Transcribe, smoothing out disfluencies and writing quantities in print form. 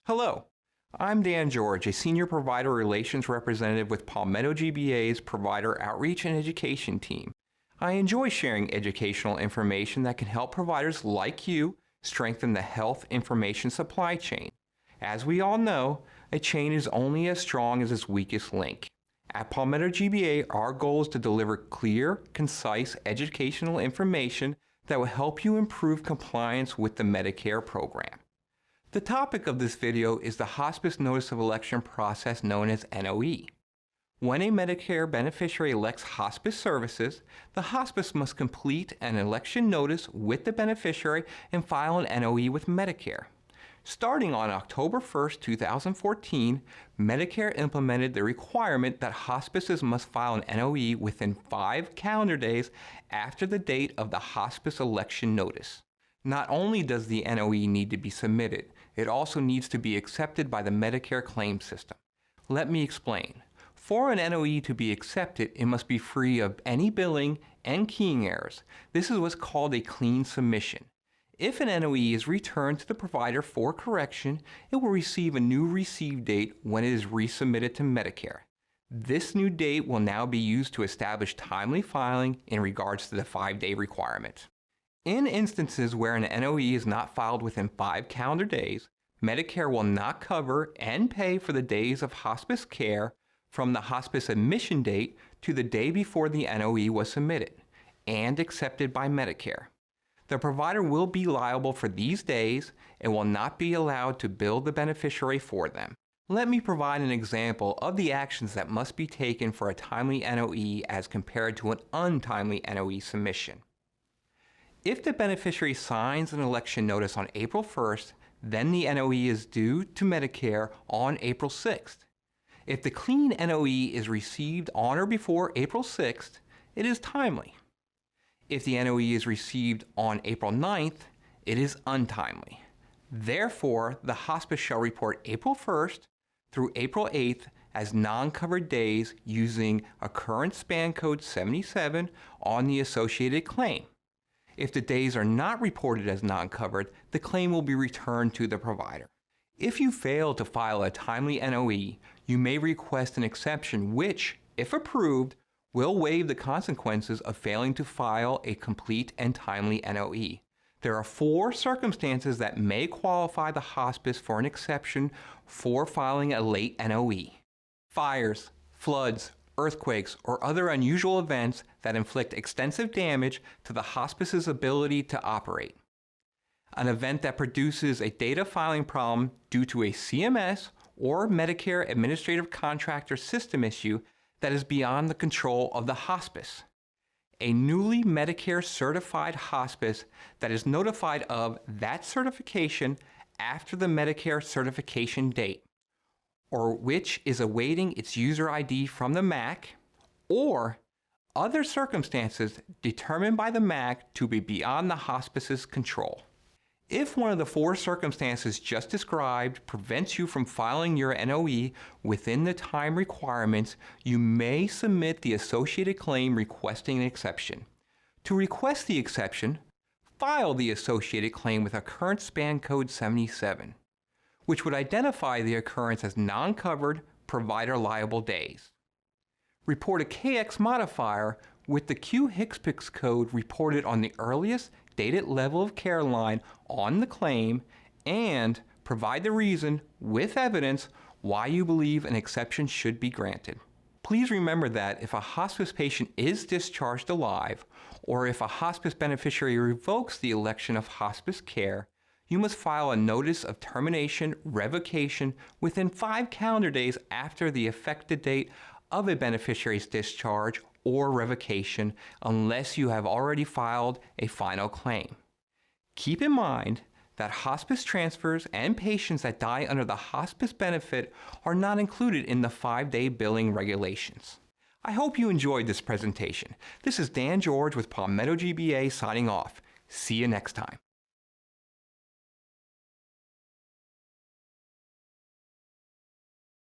Hello, I'm Dan George, a Senior Provider Relations Representative with PalmettoGBA's Provider Outreach and Education team. I enjoy sharing educational information that can help providers like you strengthen the health information supply chain. As we all know, a chain is only as strong as its weakest link. At PalmettoGBA, our goal is to deliver clear, concise educational information that will help you improve compliance with the Medicare program. The topic of this video is the Hospice Notice of Election process known as NOE. When a Medicare beneficiary elects hospice services, the hospice must complete an election notice with the beneficiary and file an NOE with Medicare. Starting on October 1, 2014, Medicare implemented the requirement that hospices must file an NOE within 5 calendar days after the date of the hospice election notice. Not only does the NOE need to be submitted, it also needs to be accepted by the Medicare claim system. Let me explain. For an NOE to be accepted, it must be free of any billing and keying errors. This is what's called a clean submission. If an NOE is returned to the provider for correction, it will receive a new receive date when it is resubmitted to Medicare. This new date will now be used to establish timely filing in regards to the 5-day requirement. In instances where an NOE is not filed within 5 calendar days, Medicare will not cover and pay for the days of hospice care from the hospice admission date to the day before the NOE was submitted and accepted by Medicare. The provider will be liable for these days and will not be allowed to bill the beneficiary for them. Let me provide an example of the actions that must be taken for a timely NOE as compared to an untimely NOE submission. If the beneficiary signs an election notice on April 1st, then the NOE is due to Medicare on April 6th. If the clean NOE is received on or before April 6th, it is timely. If the NOE is received on April 9th, it is untimely. Therefore, the hospice shall report April 1st through April 8th as non-covered days using occurrence span code 77 on the associated claim. If the days are not reported as non-covered, the claim will be returned to the provider. If you fail to file a timely NOE, you may request an exception which, if approved, will waive the consequences of failing to file a complete and timely NOE. There are 4 circumstances that may qualify the hospice for an exception for filing a late NOE: fires, floods, earthquakes, or other unusual events that inflict extensive damage to the hospice's ability to operate. An event that produces a data filing problem due to a CMS or Medicare Administrative Contractor System issue that is beyond the control of the hospice. A newly Medicare certified hospice that is notified of that certification after the Medicare certification date, or which is awaiting its user ID from the MAC, or other circumstances determined by the MAC to be beyond the hospice's control. If one of the 4 circumstances just described prevents you from filing your NOE within the time requirements, you may submit the associated claim requesting an exception. To request the exception, file the associated claim with occurrence span code 77, which would identify the occurrence as non-covered provider liable days. Report a KX modifier with the Q-HCPCS code reported on the earliest dated level of care line on the claim, and provide the reason with evidence why you believe an exception should be granted. Please remember that if a hospice patient is discharged alive, or if a hospice beneficiary revokes the election of hospice care, you must file a notice of termination revocation within 5 calendar days after the effective date of a beneficiary's discharge or revocation, unless you have already filed a final claim. Keep in mind that hospice transfers and patients that die under the hospice benefit are not included in the 5-day billing regulations. I hope you enjoyed this presentation. This is Dan George with PalmettoGBA signing off. See you next time.